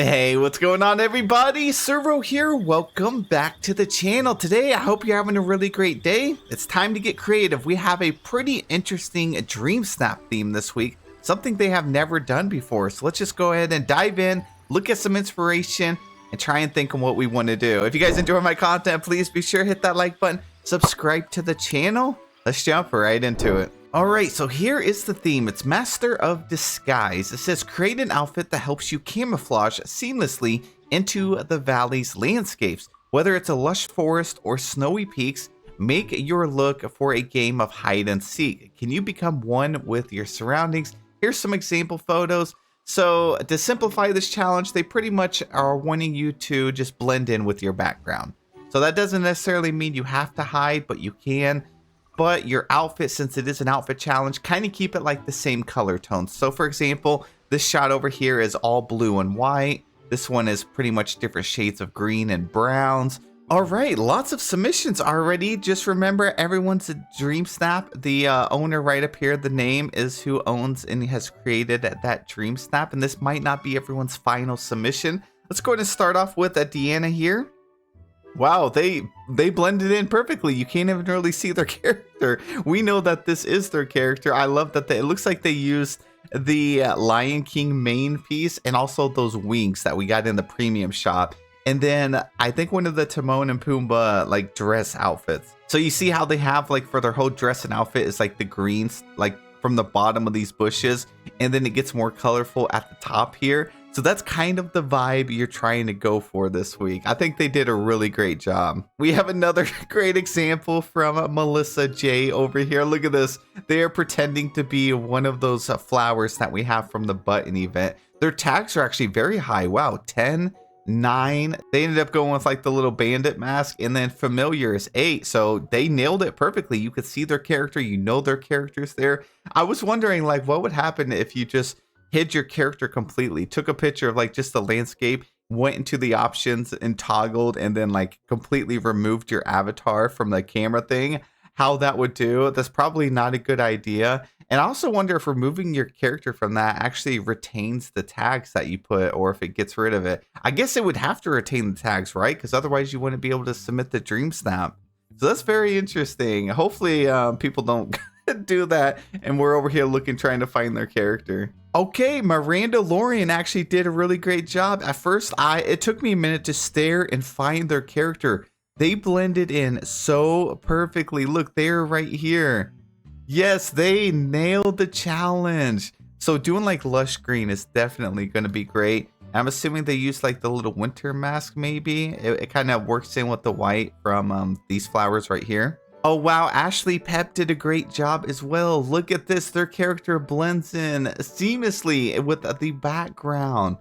Hey, what's going on, everybody? Servo here. Welcome back to the channel. Today, I hope you're having a really great day. It's time to get creative. We have a pretty interesting Dream Snap theme this week, something they have never done before. So let's just go ahead and dive in, look at some inspiration, and try and think of what we want to do. If you guys enjoy my content, please be sure to hit that like button, subscribe to the channel. Let's jump right into it. Alright, so here is the theme. It's Master of Disguise. It says create an outfit that helps you camouflage seamlessly into the valley's landscapes. Whether it's a lush forest or snowy peaks, make your look for a game of hide and seek. Can you become one with your surroundings? Here's some example photos. So to simplify this challenge, they pretty much are wanting you to just blend in with your background. So that doesn't necessarily mean you have to hide, but you can. But your outfit, since it is an outfit challenge, kind of keep it like the same color tones. So for example, this shot over here is all blue and white. This one is pretty much different shades of green and browns. All right, lots of submissions already. Just remember, everyone's a Dream Snap. The owner right up here, the name is who owns and has created that Dream Snap. And this might not be everyone's final submission. Let's go ahead and start off with Deanna here. Wow, they blended in perfectly. You can't even really see their character. We know that this is their character. I love that it looks like they used the Lion King main piece and also those wings that we got in the premium shop. And then I think one of the Timon and Pumbaa like dress outfits. So you see how they have like for their whole dress and outfit is like the greens like from the bottom of these bushes, and then it gets more colorful at the top here. So that's kind of the vibe you're trying to go for this week. I think they did a really great job. We have another great example from Melissa J over here. Look at this. They are pretending to be one of those flowers that we have from the button event. Their tags are actually very high. Wow, 10, 9. They ended up going with like the little bandit mask, and then familiar is 8. So they nailed it perfectly. You could see their character. You know their character's there. I was wondering like what would happen if you just hid your character completely, took a picture of like just the landscape, went into the options and toggled, and then like completely removed your avatar from the camera thing. How that would do. That's probably not a good idea. And I also wonder if removing your character from that actually retains the tags that you put, or if it gets rid of it. I guess it would have to retain the tags, right? Because otherwise you wouldn't be able to submit the Dream Snap. So that's very interesting. Hopefully people don't do that and we're over here trying to find their character. Okay, Miranda Lorian actually did a really great job. At first, it took me a minute to stare and find their character. They blended in so perfectly. Look, they're right here. Yes, they nailed the challenge. So doing like lush green is definitely going to be great. I'm assuming they used like the little winter mask maybe. It kind of works in with the white from these flowers right here. Oh wow, Ashley Pep did a great job as well. Look at this, their character blends in seamlessly with the background.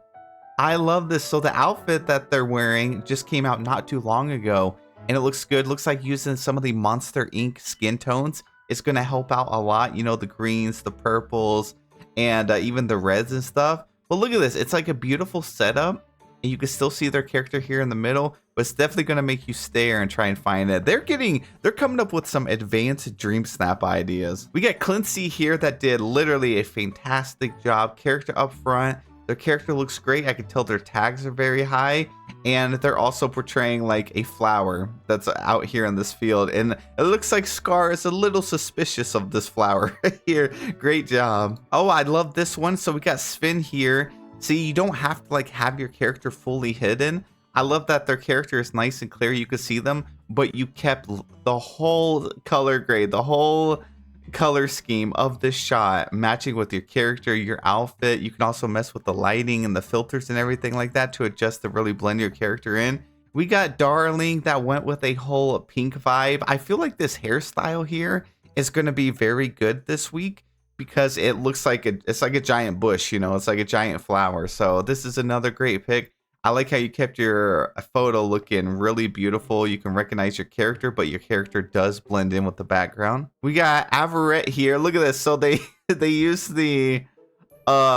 I love this. So the outfit that they're wearing just came out not too long ago, and it looks good. Looks like using some of the Monster Inc. skin tones is going to help out a lot. You know, the greens, the purples, and even the reds and stuff. But look at this, it's like a beautiful setup. And you can still see their character here in the middle, but it's definitely going to make you stare and try and find it. They're coming up with some advanced Dream Snap ideas. We got Clincy here that did literally a fantastic job. Character up front. Their character looks great. I can tell their tags are very high. And they're also portraying like a flower that's out here in this field. And it looks like Scar is a little suspicious of this flower here. Great job. Oh, I love this one. So we got Sven here. See, you don't have to like have your character fully hidden. I love that their character is nice and clear. You can see them, but you kept the whole color grade, the whole color scheme of this shot matching with your character, your outfit. You can also mess with the lighting and the filters and everything like that to adjust to really blend your character in. We got Darling that went with a whole pink vibe. I feel like this hairstyle here is going to be very good this week, because it looks like it's like a giant bush, you know, it's like a giant flower. So this is another great pick. I like how you kept your photo looking really beautiful. You can recognize your character, but your character does blend in with the background. We got Averette here. Look at this. So they use the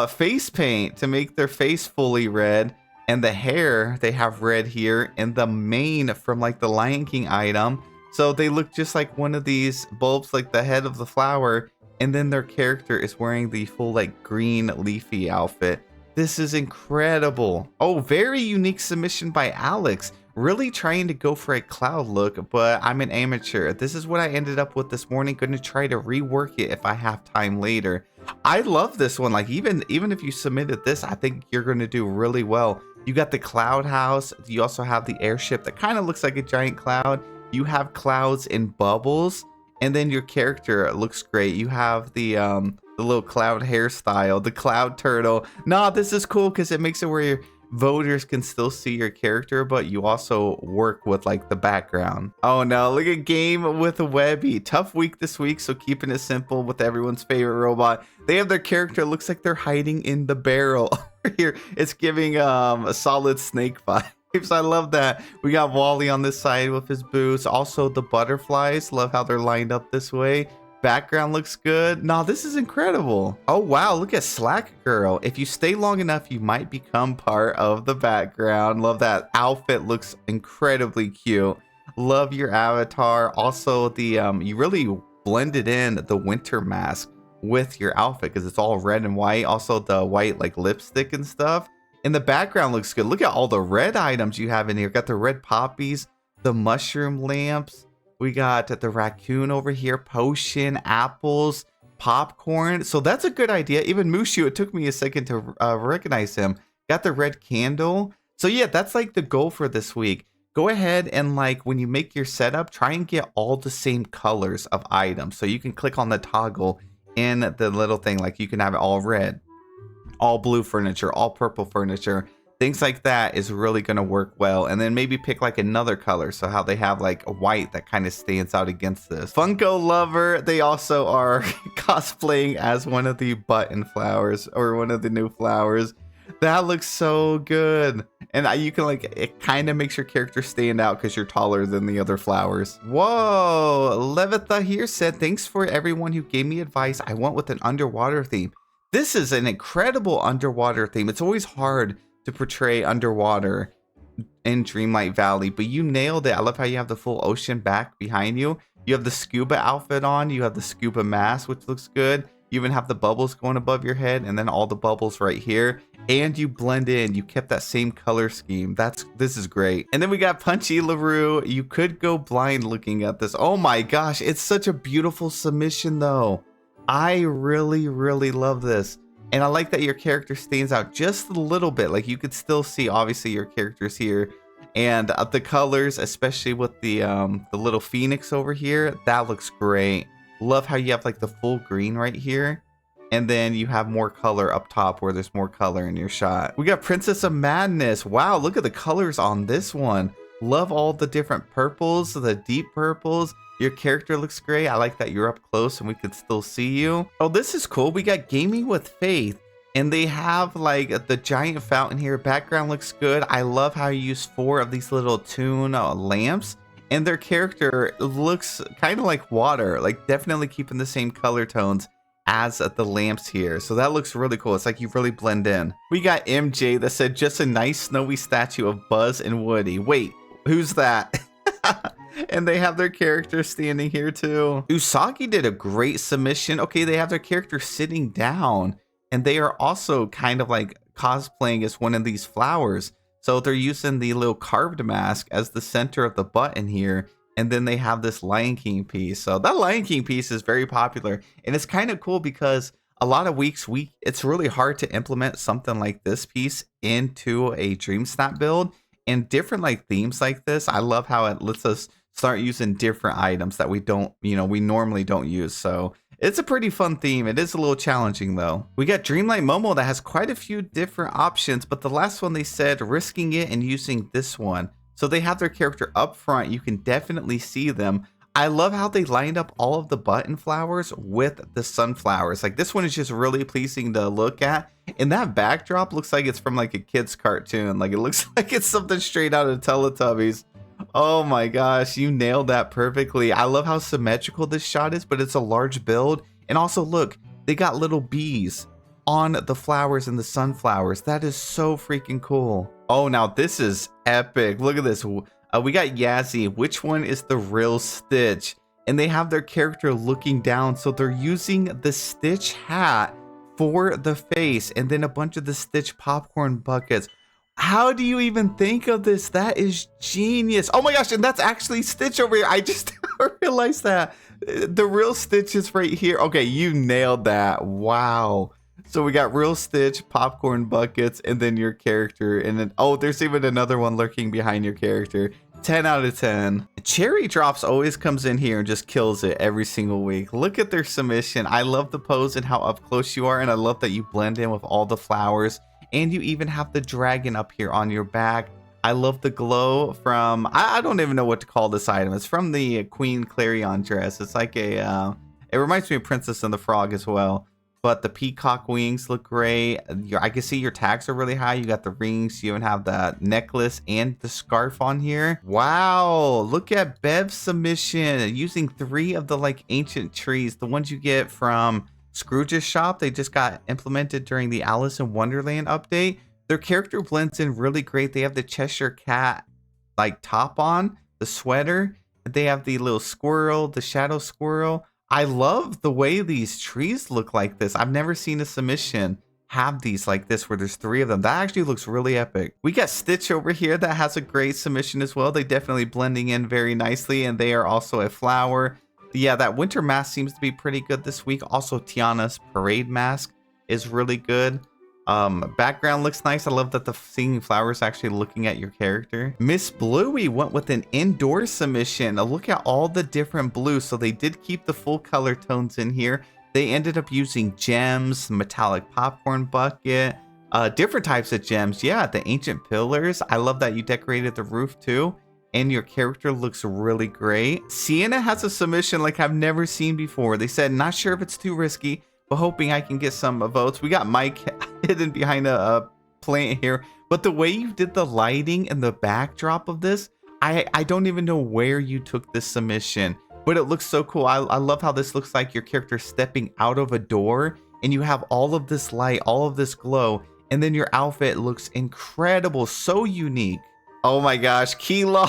face paint to make their face fully red, and the hair they have red here, and the mane from like the Lion King item. So they look just like one of these bulbs, like the head of the flower. And then their character is wearing the full like green leafy outfit. This is incredible. Oh, very unique submission by Alex. Really trying to go for a cloud look, but I'm an amateur. This is what I ended up with this morning. Going to try to rework it if I have time later. I love this one. Like even if you submitted this, I think you're going to do really well. You got the cloud house. You also have the airship that kind of looks like a giant cloud. You have clouds and bubbles, and then your character looks great. You have the little cloud hairstyle, the cloud turtle. Nah, this is cool because it makes it where your voters can still see your character, but you also work with like the background. Oh no, look at Game with Webby. Tough week this week, so keeping it simple with everyone's favorite robot. They have their character, looks like they're hiding in the barrel. Here, it's giving a solid snake vibe. I love that. We got Wally on this side with his boots. Also the butterflies, love how they're lined up this way. Background looks good. Nah, this is incredible. Oh wow, look at Slack Girl. If you stay long enough, you might become part of the background. Love that outfit, looks incredibly cute. Love your avatar. Also the you really blended in the winter mask with your outfit because it's all red and white. Also the white like lipstick and stuff. And the background looks good. Look at all the red items you have in here. Got the red poppies, the mushroom lamps. We got the raccoon over here, potion, apples, popcorn. So that's a good idea. Even Mushu, it took me a second to recognize him. Got the red candle. So yeah, that's like the goal for this week. Go ahead and like when you make your setup, try and get all the same colors of items. So you can click on the toggle in the little thing. Like you can have it all red, all blue furniture, all purple furniture. Things like that is really going to work well. And then maybe pick like another color. So how they have like a white that kind of stands out against this. Funko Lover, they also are cosplaying as one of the button flowers or one of the new flowers. That looks so good. And you can like, it kind of makes your character stand out because you're taller than the other flowers. Whoa, Levitha here said, thanks for everyone who gave me advice. I went with an underwater theme. This is an incredible underwater theme. It's always hard to portray underwater in Dreamlight Valley, but you nailed it. I love how you have the full ocean back behind you. You have the scuba outfit on. You have the scuba mask, which looks good. You even have the bubbles going above your head and then all the bubbles right here. And you blend in. You kept that same color scheme. This is great. And then we got Punchy LaRue. You could go blind looking at this. Oh my gosh, it's such a beautiful submission though. I really, really love this. And I like that your character stands out just a little bit. Like you could still see, obviously, your characters here. And the colors, especially with the little phoenix over here, that looks great. Love how you have like the full green right here. And then you have more color up top where there's more color in your shot. We got Princess of Madness. Wow, look at the colors on this one. Love all the different purples, the deep purples. Your character looks great. I like that you're up close and we could still see you. Oh, this is cool. We got Gaming with Faith. And they have like the giant fountain here. Background looks good. I love how you use 4 of these little tune lamps. And their character looks kind of like water. Like definitely keeping the same color tones as the lamps here. So that looks really cool. It's like you really blend in. We got MJ that said just a nice snowy statue of Buzz and Woody. Wait, who's that? And they have their character standing here too. Usagi did a great submission. Okay, they have their character sitting down and they are also kind of like cosplaying as one of these flowers. So they're using the little carved mask as the center of the button here. And then they have this Lion King piece. So that Lion King piece is very popular. And it's kind of cool because a lot of weeks, it's really hard to implement something like this piece into a Dream Snap build. And different like themes like this, I love how it lets us start using different items that we don't, we normally don't use. So it's a pretty fun theme. It is a little challenging though. We got Dreamlight Momo that has quite a few different options, but the last one they said risking it and using this one. So they have their character up front. You can definitely see them. I love how they lined up all of the button flowers with the sunflowers. Like this one is just really pleasing to look at. And that backdrop looks like it's from like a kid's cartoon. Like it looks like it's something straight out of Teletubbies. Oh my gosh, you nailed that perfectly. I love how symmetrical this shot is, but it's a large build. And also look, they got little bees on the flowers and the sunflowers. That is so freaking cool. Oh, now this is epic. Look at this. We got Yazzie. Which one is the real Stitch? And they have their character looking down. So they're using the Stitch hat for the face, and then a bunch of the Stitch popcorn buckets. How do you even think of this? That is genius. Oh my gosh, and that's actually Stitch over here. I just realized that. The real Stitch is right here. Okay, you nailed that. Wow. So we got real Stitch, popcorn buckets, and then your character. And then, oh, there's even another one lurking behind your character. 10 out of 10. Cherry Drops always comes in here and just kills it every single week. Look at their submission. I love the pose and how up close you are. And I love that you blend in with all the flowers. And you even have the dragon up here on your back. I love the glow from, I don't even know what to call this item. It's from the Queen Clarion dress. It's like a, it reminds me of Princess and the Frog as well. But the peacock wings look great. I can see your tags are really high. You got the rings. You even have the necklace and the scarf on here. Wow. Look at Bev's submission. Using 3 of the like ancient trees. The ones you get from Scrooge's shop. They just got implemented during the Alice in Wonderland update. Their character blends in really great. They have the Cheshire Cat like top on. The sweater. They have the little squirrel. The shadow squirrel. I love the way these trees look like this. I've never seen a submission have these like this where there's 3 of them. That actually looks really epic. We got Stitch over here that has a great submission as well. They definitely blending in very nicely, and they are also a flower. Yeah, that winter mask seems to be pretty good this week. Also, Tiana's parade mask is really good. Background looks nice. I love that the singing flowers actually looking at your character. Miss Bluey went with an indoor submission. Look at all the different blues. So they did keep the full color tones in here. They ended up using gems, metallic popcorn bucket, different types of gems. Yeah, the ancient pillars. I love that you decorated the roof too. And your character looks really great. Sienna has a submission like I've never seen before. They said, not sure if it's too risky, but hoping I can get some votes. We got Mike hidden behind a plant here. But the way you did the lighting and the backdrop of this, I don't even know where you took this submission. But it looks so cool. I love how this looks like your character stepping out of a door. And you have all of this light, all of this glow. And then your outfit looks incredible. So unique. Oh my gosh, Kilo.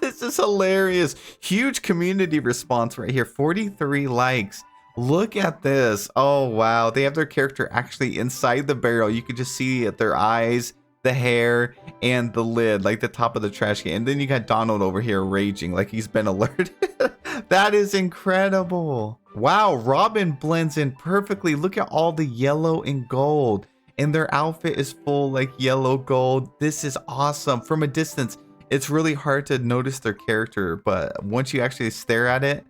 This is hilarious. Huge community response right here. 43 likes. Look at this. Oh, wow. They have their character actually inside the barrel. You can just see their eyes, the hair, and the lid, like the top of the trash can. And then you got Donald over here raging like he's been alerted. That is incredible. Wow, Robin blends in perfectly. Look at all the yellow and gold. And their outfit is full like yellow gold. This is awesome. From a distance, it's really hard to notice their character, but once you actually stare at it,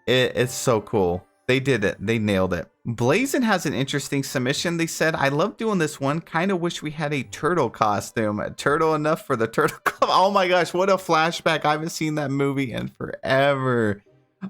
it's so cool. They did it. They nailed it. Blazin has an interesting submission. They said, I love doing this one. Kind of wish we had a turtle costume. Turtle enough for the Turtle Club. Oh my gosh, what a flashback. I haven't seen that movie in forever.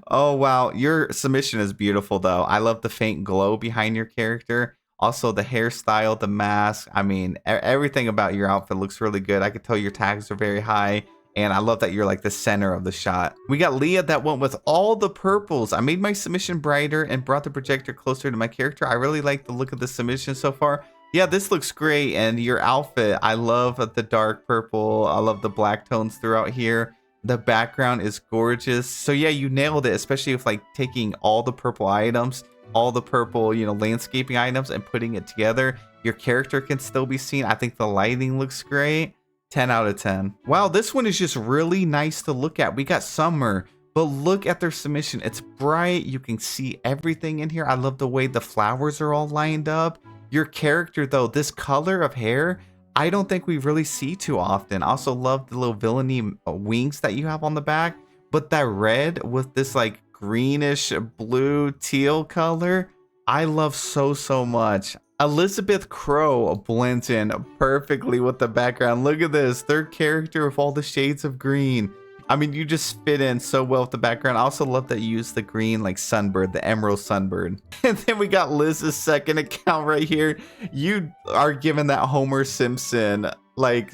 Oh wow, your submission is beautiful though. I love the faint glow behind your character. Also the hairstyle, the mask. I mean, everything about your outfit looks really good. I could tell your tags are very high. And I love that you're like the center of the shot. We got Leah that went with all the purples. I made my submission brighter and brought the projector closer to my character. I really like the look of the submission so far. Yeah, this looks great. And your outfit, I love the dark purple. I love the black tones throughout here. The background is gorgeous. So yeah, you nailed it, especially with like taking all the purple items, all the purple, you know, landscaping items and putting it together. Your character can still be seen. I think the lighting looks great. 10 out of 10. Wow, this one is just really nice to look at. We got Summer, but look at their submission. It's bright. You can see everything in here. I love the way the flowers are all lined up. Your character, though, this color of hair, I don't think we really see too often. I also love the little villainy wings that you have on the back, but that red with this like greenish blue teal color, I love so much. Elizabeth Crow blends in perfectly with the background. Look at this, their character with all the shades of green. I mean, you just fit in so well with the background. I also love that you use the green like sunbird, the emerald sunbird. And then we got Liz's second account right here. You are given that Homer Simpson, like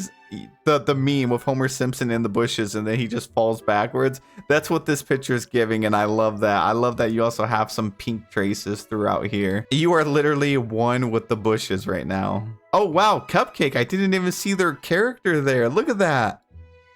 the meme with Homer Simpson in the bushes and then he just falls backwards. That's what this picture is giving, and I love that. I love that you also have some pink traces throughout here. You are literally one with the bushes right now. Oh wow, Cupcake, I didn't even see their character there. Look at that.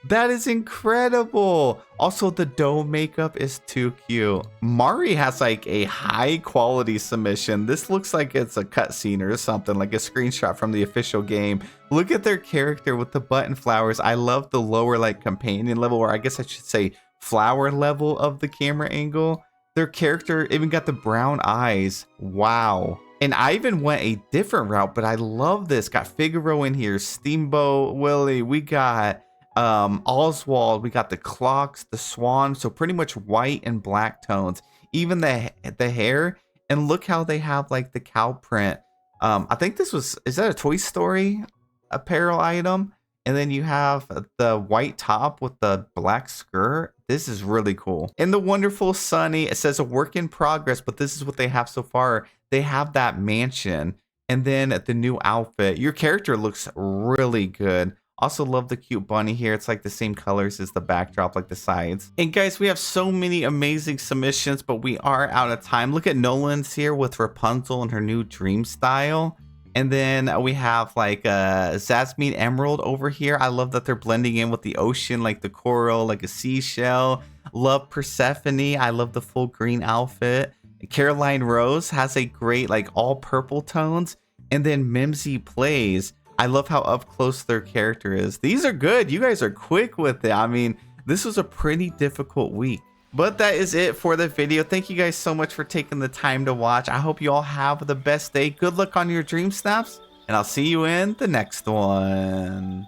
That is incredible. Also, the dome makeup is too cute. Mari has like a high quality submission. This looks like it's a cutscene or something, like a screenshot from the official game. Look at their character with the button flowers. I love the lower like companion level, or I guess I should say flower level of the camera angle. Their character even got the brown eyes. Wow. And I even went a different route, but I love this. Got Figaro in here, Steamboat Willie. We got Oswald. We got the clocks, the swan. So pretty much white and black tones. Even the hair. And look how they have like the cow print. I think this was, is that a Toy Story apparel item? And then you have the white top with the black skirt. This is really cool. And the wonderful Sunny, it says a work in progress, but this is what they have so far. They have that mansion and then the new outfit. Your character looks really good. Also love the cute bunny here. It's like the same colors as the backdrop, like the sides. And guys, we have so many amazing submissions, but we are out of time. Look at Nolan's here with Rapunzel and her new dream style. And then we have like Zasmine Emerald over here. I love that they're blending in with the ocean, like the coral, like a seashell. Love Persephone. I love the full green outfit. Caroline Rose has a great like all purple tones. And then Mimsy Plays. I love how up close their character is. These are good. You guys are quick with it. I mean, this was a pretty difficult week. But that is it for the video. Thank you guys so much for taking the time to watch. I hope you all have the best day. Good luck on your dream snaps, and I'll see you in the next one.